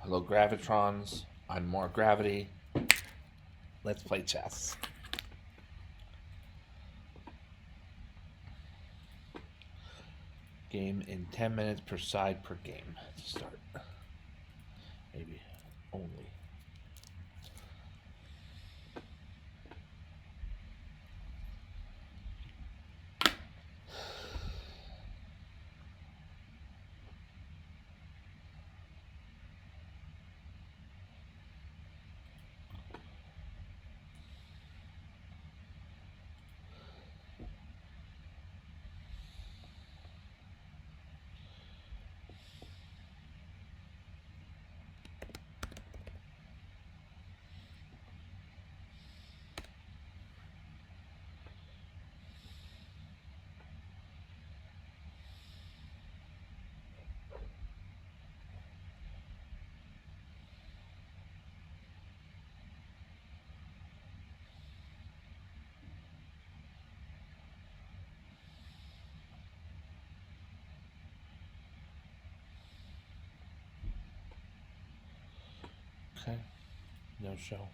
Hello, Gravitrons. I'm more gravity. Let's play chess. Game in 10 minutes per side per game to start. Maybe only. Okay. No show.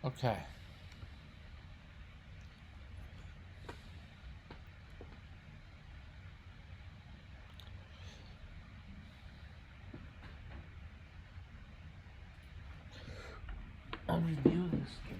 Okay. I'll review this game.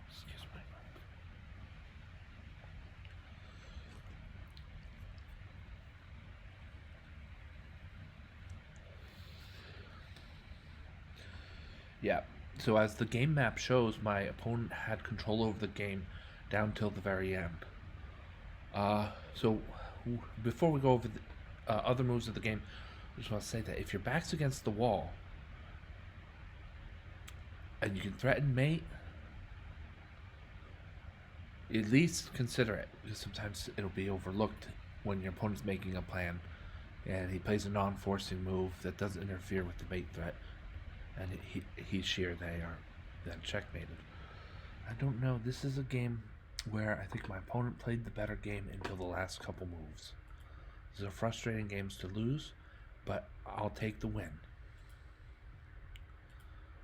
Excuse me. Yeah. So as the game map shows, my opponent had control over the game down till the very end. So before we go over the other moves of the game, I just want to say that if your back's against the wall and you can threaten mate, at least consider it, because sometimes it'll be overlooked when your opponent's making a plan and he plays a non-forcing move that doesn't interfere with the mate threat, and she or they are then checkmated. I don't know. This is a game where I think my opponent played the better game until the last couple moves. These are frustrating games to lose, but I'll take the win.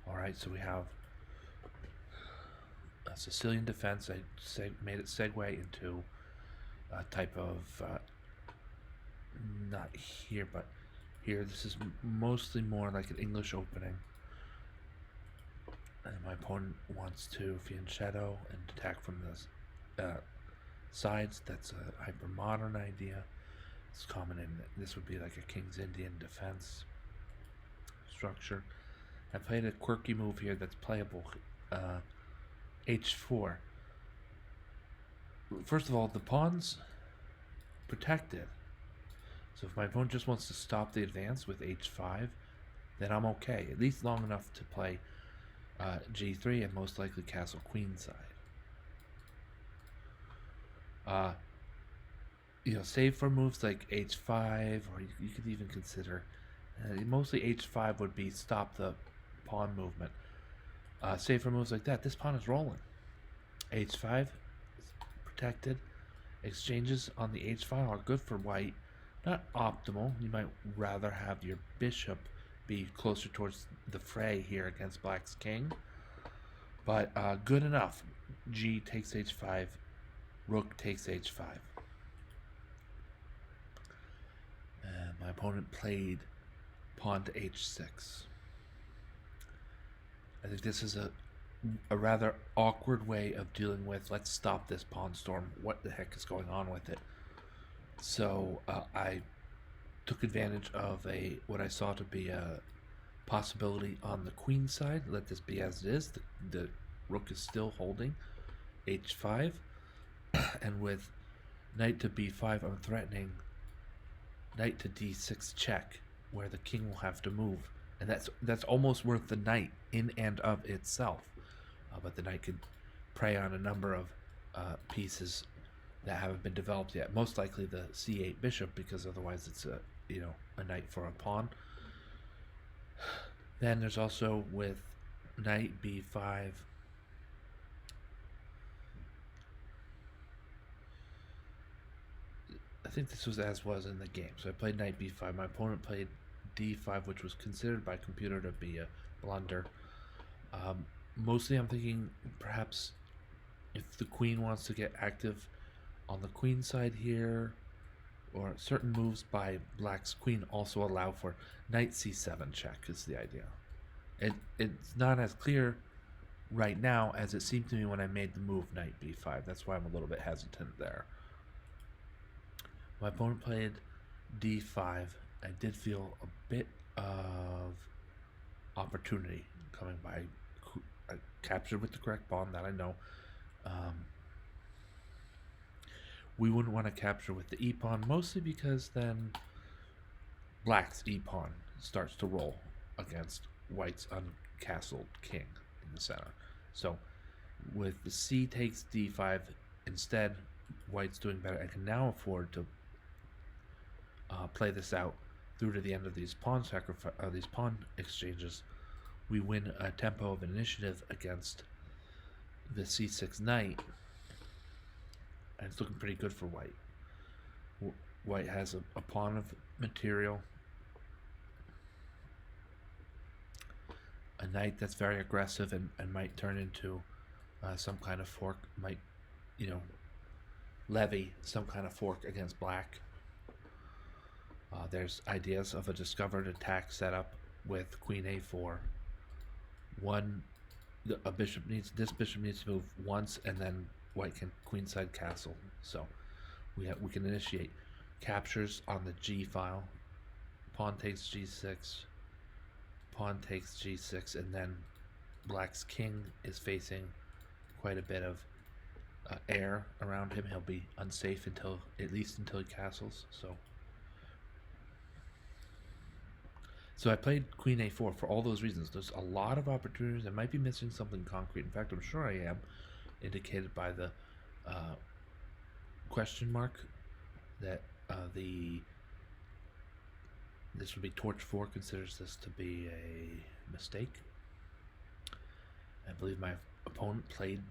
Alright, so we have a Sicilian defense. I made it segue into a type of, not here, but here. This is mostly more like an English opening. And my opponent wants to fianchetto and attack from the sides. That's a hyper modern idea. It's common in this would be like a King's Indian defense structure. I played a quirky move here that's playable. H4. First of all, the pawn's protected. So if my opponent just wants to stop the advance with H5, then I'm okay. At least long enough to play G3 and most likely castle queenside. Save for moves like H5, or you could even consider mostly H5 would be stop the pawn movement. Save for moves like that. This pawn is rolling. H5 is protected. Exchanges on the H5 are good for white. Not optimal. You might rather have your bishop be closer towards the fray here against black's king. But good enough. G takes H5. Rook takes H5. And my opponent played pawn to H6. I think this is a rather awkward way of dealing with, let's stop this pawn storm. What the heck is going on with it? So I took advantage of what I saw to be a possibility on the queen side. Let this be as it is. The rook is still holding H5. And with knight to B5, I'm threatening knight to D6 check, where the king will have to move. And that's almost worth the knight in and of itself. But the knight could prey on a number of pieces that haven't been developed yet. Most likely the C8 bishop, because otherwise it's a knight for a pawn. Then there's also with knight B5. I think this was as was in the game. So I played knight B5. My opponent played D5, which was considered by computer to be a blunder. Mostly I'm thinking perhaps if the queen wants to get active on the queen side here, or certain moves by black's queen also allow for knight C7 check is the idea. It's not as clear right now as it seemed to me when I made the move knight B5. That's why I'm a little bit hesitant there. My opponent played D5. I did feel a bit of opportunity coming by. I captured with the correct pawn, that I know. We wouldn't want to capture with the e-pawn, mostly because then black's e-pawn starts to roll against white's uncastled king in the center. So with the c takes d5, instead white's doing better. I can now afford to play this out through to the end of these these pawn exchanges, we win a tempo of initiative against the c6 knight, and it's looking pretty good for white. White has a pawn of material, a knight that's very aggressive and might turn into some kind of fork, might, levy some kind of fork against black. There's ideas of a discovered attack setup with queen a4. This bishop needs to move once, and then white can queenside castle. So we can initiate captures on the g file. Pawn takes g6, pawn takes g6, and then black's king is facing quite a bit of air around him. He'll be unsafe at least until he castles. So I played queen a4 for all those reasons. There's a lot of opportunities. I might be missing something concrete. In fact, I'm sure I am, indicated by the question mark that this would be Torch 4 considers this to be a mistake. I believe my opponent played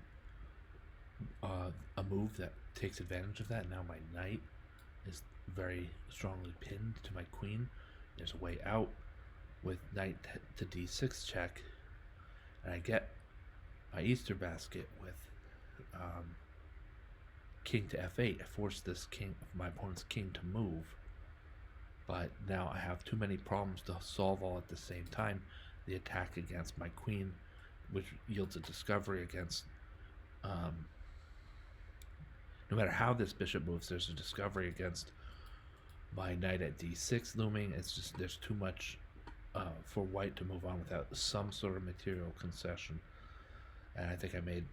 a move that takes advantage of that. Now my knight is very strongly pinned to my queen. There's a way out with knight to d6 check, and I get my Easter basket with king to f8. I force my opponent's king to move, but now I have too many problems to solve all at the same time. The attack against my queen, which yields a discovery against no matter how this bishop moves, there's a discovery against my knight at d6 looming. It's just there's too much for white to move on without some sort of material concession, and I think I made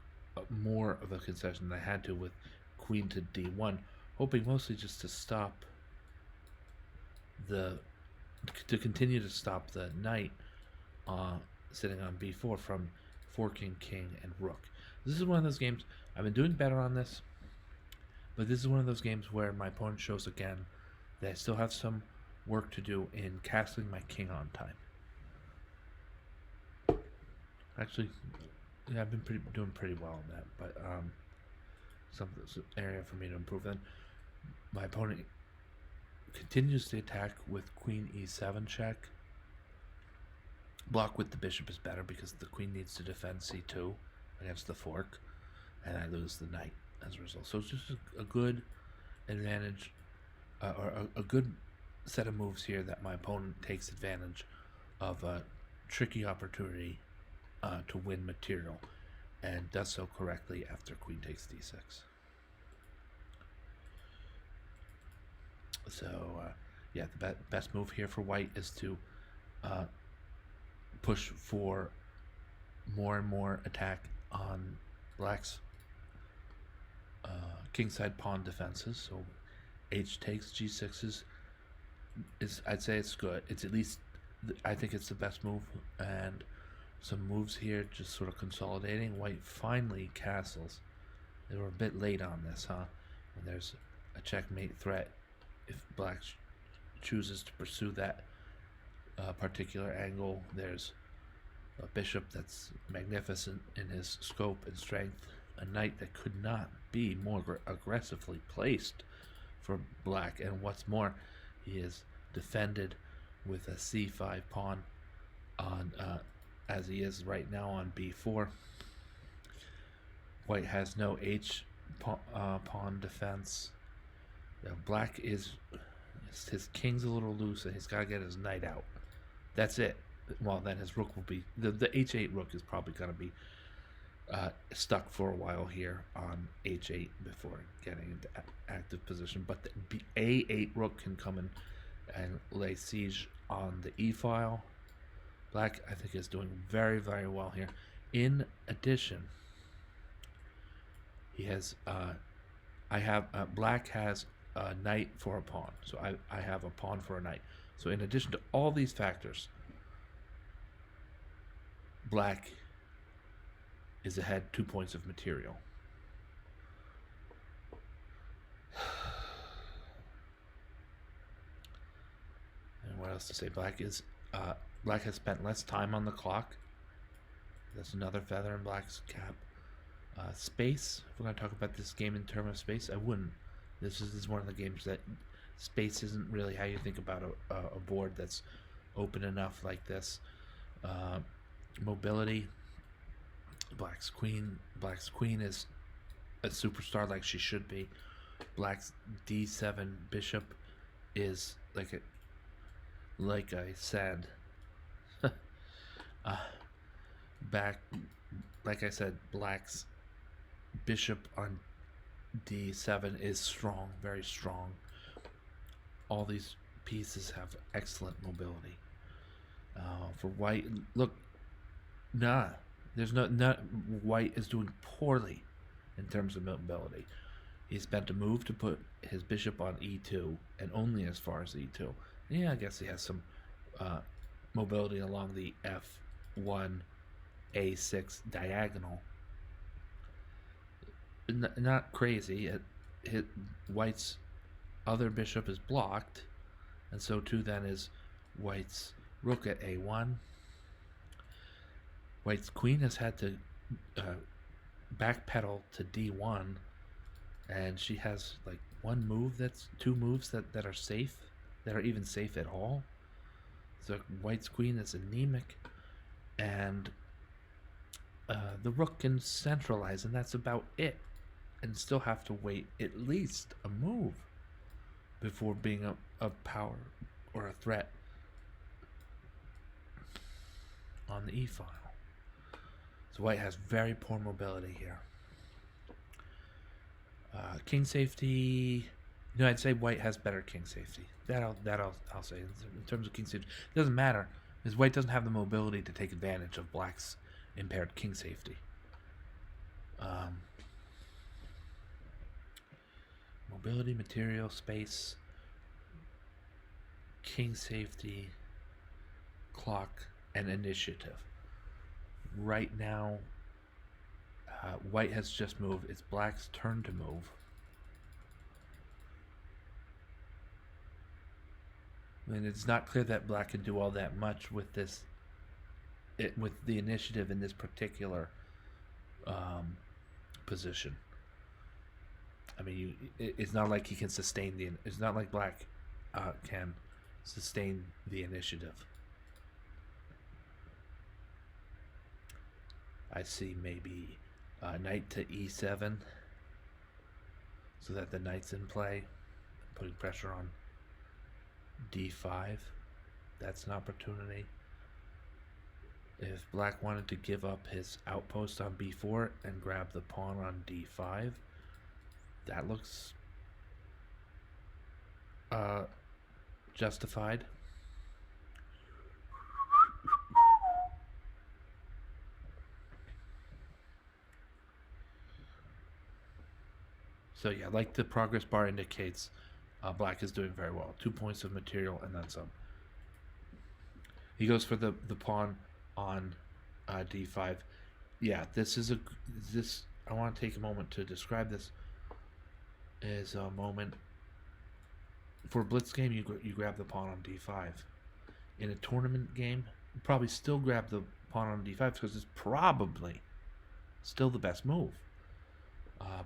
more of a concession than I had to with queen to d1, hoping mostly just to continue to stop the knight sitting on b4 from forking king and rook. This is one of those games, I've been doing better on this, but this is one of those games where my opponent shows again that I still have some work to do in castling my king on time. Actually, yeah, I've been doing pretty well on that, but some area for me to improve. Then my opponent continues the attack with queen e7 check. Block with the bishop is better because the queen needs to defend c2 against the fork, and I lose the knight as a result. So it's just a good advantage, or a good set of moves here that my opponent takes advantage of a tricky opportunity to win material, and does so correctly after queen takes d6. So yeah, the best move here for white is to push for more and more attack on black's kingside pawn defenses. So h takes g6 is I'd say it's good. It's at least, I think it's the best move, and some moves here just sort of consolidating. White finally castles. They were a bit late on this, huh? And there's a checkmate threat if black chooses to pursue that particular angle. There's a bishop that's magnificent in his scope and strength, a knight that could not be more aggressively placed for black, and what's more, he is defended with a c5 pawn on as he is right now on b4. White has no h pawn defense. Black is, his king's a little loose and he's got to get his knight out. That's it. Well, then his rook will be, the h8 rook is probably going to be stuck for a while here on h8 before getting into active position, but the a8 rook can come in and lay siege on the e file. Black, I think, is doing very, very well here. In addition, he has black has a knight for a pawn, so I have a pawn for a knight. So in addition to all these factors, black is ahead 2 points of material. else to say. Black has spent less time on the clock. That's another feather in Black's cap. Space. If we're going to talk about this game in terms of space, I wouldn't. This is one of the games that space isn't really how you think about a board that's open enough like this. Mobility. Black's queen is a superstar like she should be. Black's d7 bishop is like I said. Like I said, Black's bishop on d7 is strong, very strong. All these pieces have excellent mobility. For White, look, there's not. White is doing poorly in terms of mobility. He spent a move to put his bishop on e2, and only as far as e2. Yeah, I guess he has some mobility along the f1, a6 diagonal. Not crazy. White's other bishop is blocked, and so too then is White's rook at a1. White's queen has had to backpedal to d1, and she has like two moves that are safe, that are even safe at all. So White's queen is anemic, and the rook can centralize, and that's about it, and still have to wait at least a move before being a power or a threat on the e-file. So White has very poor mobility here. King safety. I'd say White has better king safety. I'll say. In terms of king safety, it doesn't matter because White doesn't have the mobility to take advantage of Black's impaired king safety. Mobility, material, space, king safety, clock, and initiative. Right now, White has just moved. It's Black's turn to move. And it's not clear that Black can do all that much with this, with the initiative in this particular position. I mean, it's not like he can sustain it's not like Black can sustain the initiative. I see maybe knight to e7, so that the knight's in play, putting pressure on d5. That's an opportunity. If Black wanted to give up his outpost on b4 and grab the pawn on d5, that looks justified. So yeah, like the progress bar indicates, Black is doing very well. 2 points of material and then some. He goes for the pawn on d5. Yeah, I want to take a moment to describe this. Is a moment for a blitz game. You grab the pawn on d5. In a tournament game, you probably still grab the pawn on d5 because it's probably still the best move.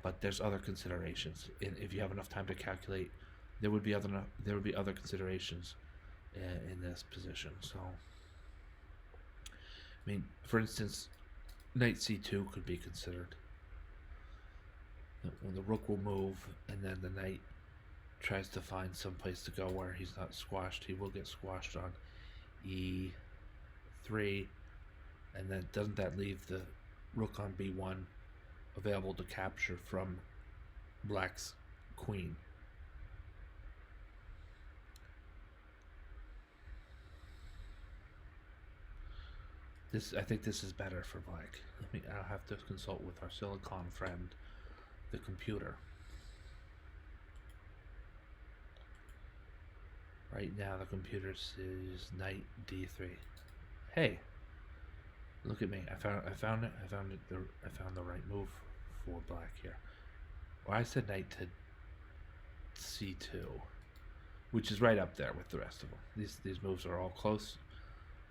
But there's other considerations. If you have enough time to calculate, there would be other considerations in this position. So, I mean, for instance, knight c2 could be considered. When the rook will move, and then the knight tries to find some place to go where he's not squashed, he will get squashed on e3, and then doesn't that leave the rook on b1 available to capture from Black's queen? I think this is better for Black. I'll have to consult with our Silicon friend, the computer. Right now the computer says knight d3. Hey, look at me. I found the right move for Black here. Well, I said knight to c2. which is right up there with the rest of them. These moves are all close.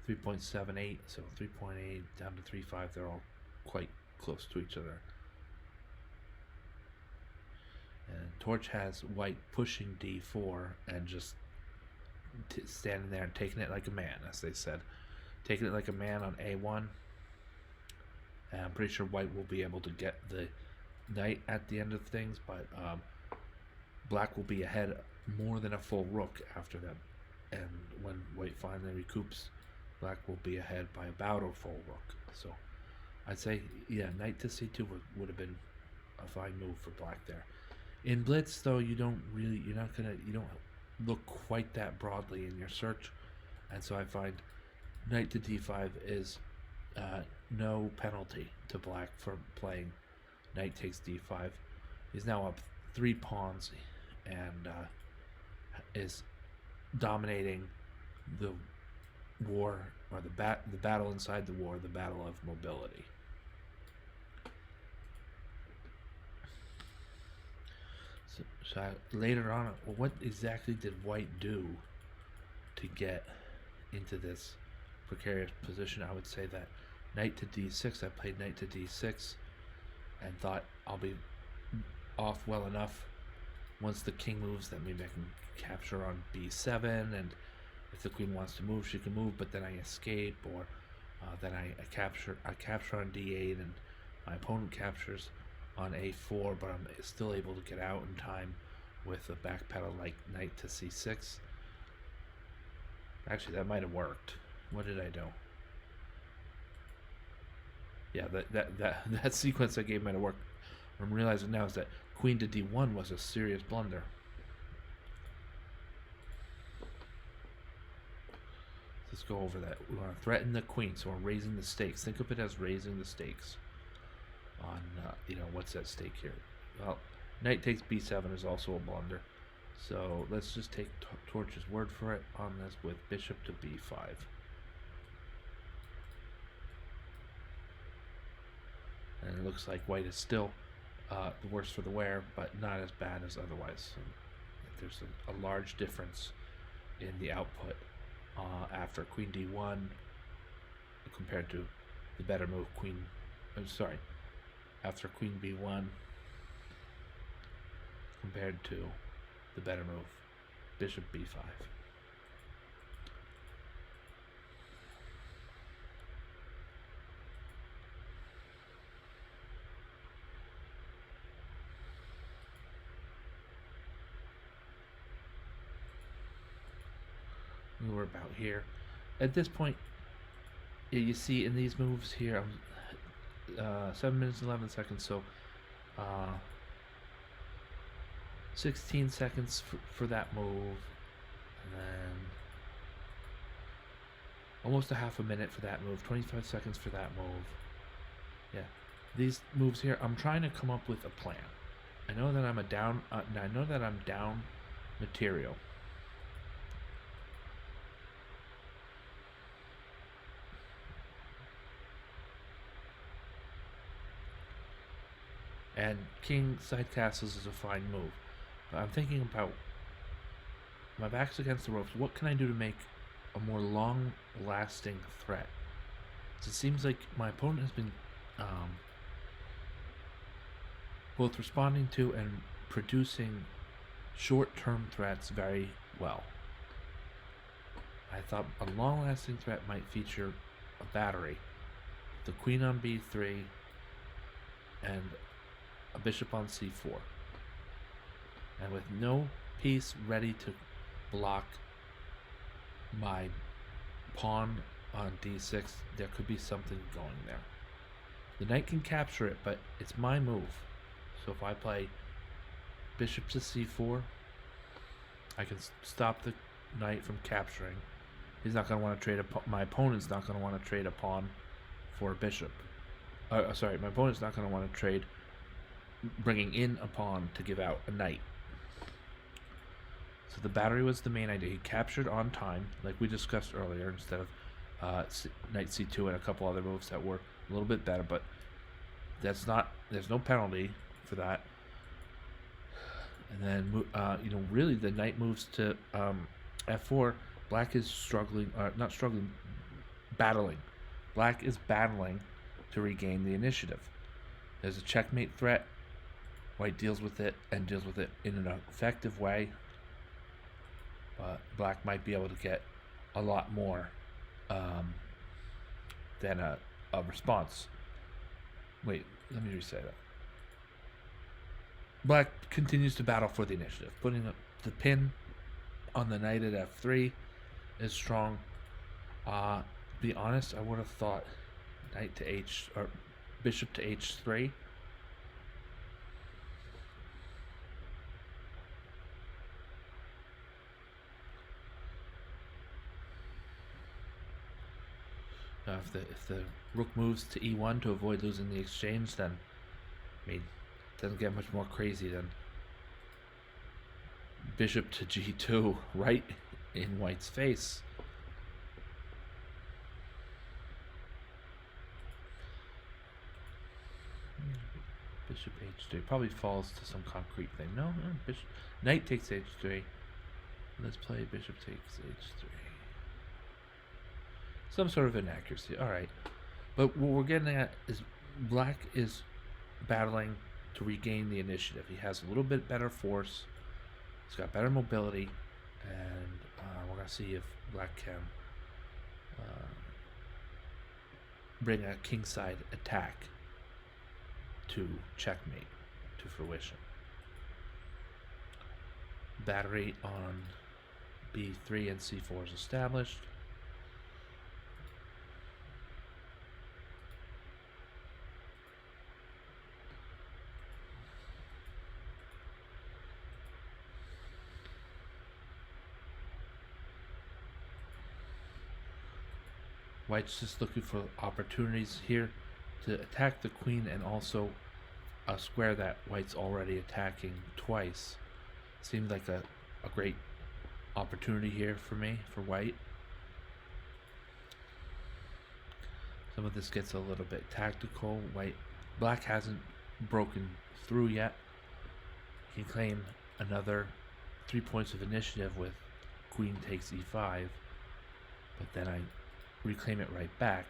3.78, so 3.8 down to 3.5. They're all quite close to each other. And Torch has white pushing d4 and just standing there and taking it like a man, as they said. Taking it like a man on a1. And I'm pretty sure white will be able to get the knight at the end of things, but black will be ahead more than a full rook after that. And when white finally recoups, black will be ahead by about a full rook. So I'd say, yeah, knight to c2 would have been a fine move for black there. In blitz, though, you don't look quite that broadly in your search, and so I find knight to d5 is no penalty to black for playing knight takes d5. He's now up 3 pawns and is dominating the war, or the battle inside the war, the battle of mobility. So later on, what exactly did white do to get into this precarious position? I would say that knight to d6, I played knight to d6 and thought I'll be off well enough once the king moves that maybe I can capture on b7, and if the queen wants to move, she can move, but then I escape, or then I capture on d8 and my opponent captures on a4, but I'm still able to get out in time with a backpedal like knight to c6. Actually, that might have worked. What did I do? Yeah, that sequence I gave might have worked. What I'm realizing now is that queen to d1 was a serious blunder. Let's go over that. We want to threaten the queen, so we're raising the stakes. Think of it as raising the stakes on, what's at stake here. Well, knight takes b7 is also a blunder. So let's just take Torch's word for it on this with bishop to b5. And it looks like white is still the worse for the wear, but not as bad as otherwise. So there's a large difference in the output after queen d1 compared to the better move after queen b1 compared to the better move bishop b5. We're about here. At this point, you see in these moves here, 7 minutes and 11 seconds, so 16 seconds for that move, and then almost a half a minute for that move, 25 seconds for that move. Yeah, these moves here, I'm trying to come up with a plan. I know that I'm down material. And king side castles is a fine move. But I'm thinking about my back's against the ropes. What can I do to make a more long-lasting threat? It seems like my opponent has been both responding to and producing short-term threats very well. I thought a long-lasting threat might feature a battery, the queen on b3, and a bishop on c4, and with no piece ready to block my pawn on d6, there could be something going there. The knight can capture it, but it's my move. So if I play bishop to c4, I can stop the knight from capturing. He's not going to want to trade my opponent's not going to want to trade a pawn for a bishop. My opponent's not going to want to trade bringing in a pawn to give out a knight. So the battery was the main idea. He captured on time, like we discussed earlier, instead of knight c2 and a couple other moves that were a little bit better, but there's no penalty for that. And then really the knight moves to f4. Black is struggling, not struggling, battling. Black is battling to regain the initiative. There's a checkmate threat. White deals with it and deals with it in an effective way. But black might be able to get a lot more than a response. Wait, let me re-say that. Black continues to battle for the initiative. Putting up the pin on the knight at f3 is strong. Be honest, I would have thought knight to h or bishop to h3. If the rook moves to e1 to avoid losing the exchange, then it doesn't get much more crazy than bishop to g2 right in white's face. Bishop h3 probably falls to some concrete thing. No, bishop knight takes h3. Let's play bishop takes h3. Some sort of inaccuracy. All right, but what we're getting at is black is battling to regain the initiative. He has a little bit better force. He's got better mobility, and we're gonna see if black can bring a kingside attack to checkmate to fruition. Battery on b3 and c4 is established. White's just looking for opportunities here to attack the queen and also a square that white's already attacking twice. Seems like a great opportunity here for white. Some of this gets a little bit tactical. Black hasn't broken through yet. He can claim another 3 points of initiative with queen takes e5, but then I reclaim it right back.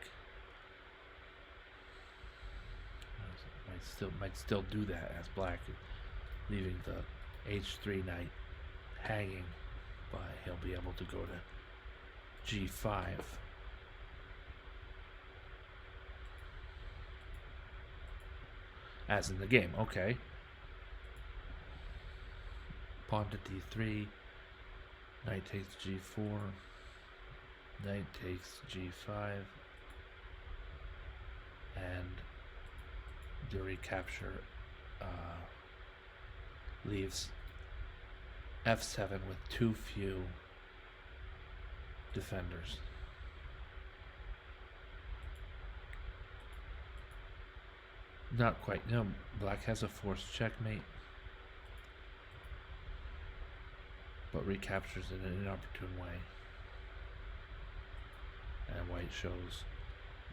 Might still do that as black, leaving the h3 knight hanging, but he'll be able to go to g5. As in the game, okay. Pawn to d3, knight takes g4, knight takes g5, and the recapture leaves f7 with too few defenders. Not quite. No, black has a forced checkmate, but recaptures it in an inopportune way. And white shows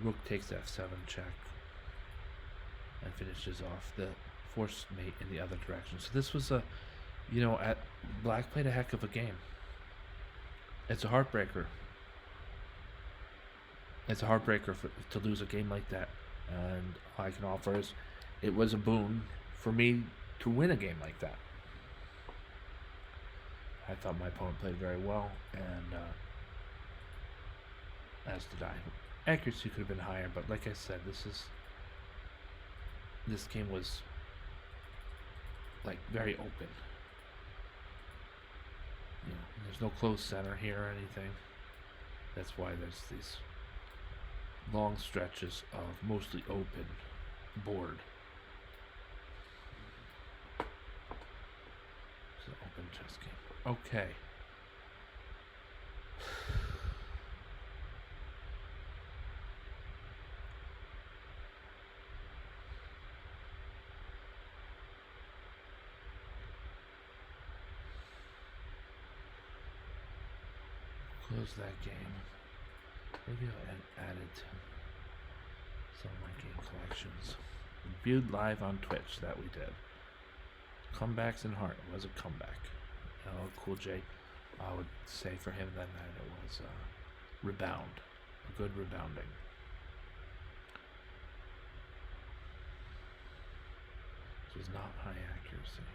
rook takes f7 check and finishes off the forced mate in the other direction. So this was black played a heck of a game. It's a heartbreaker. It's a heartbreaker to lose a game like that. And all I can offer is it was a boon for me to win a game like that. I thought my opponent played very well, and as did I. Accuracy could have been higher, but like I said, this game was like very open. There's no close center here or anything. That's why there's these long stretches of mostly open board. It's an open chess game. Okay. Close that game. Maybe I'll add it to some of my game collections. Viewed live on Twitch, that we did. Comebacks in Heart was a comeback. Cool J, I would say for him then that it was rebound, a good rebounding. This was not high accuracy.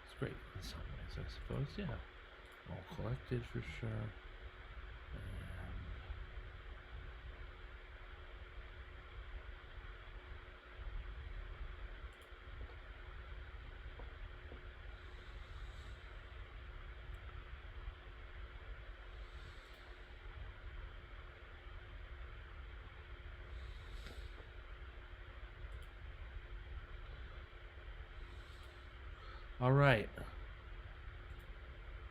It's great in some ways, I suppose. Yeah, all collected for sure. All right.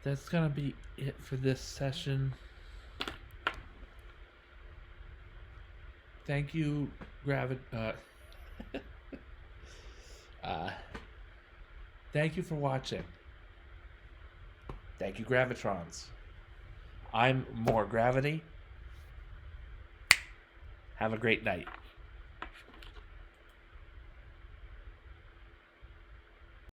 That's gonna be it for this session. Thank you, thank you for watching. Thank you, Gravitrons. I'm More Gravity. Have a great night.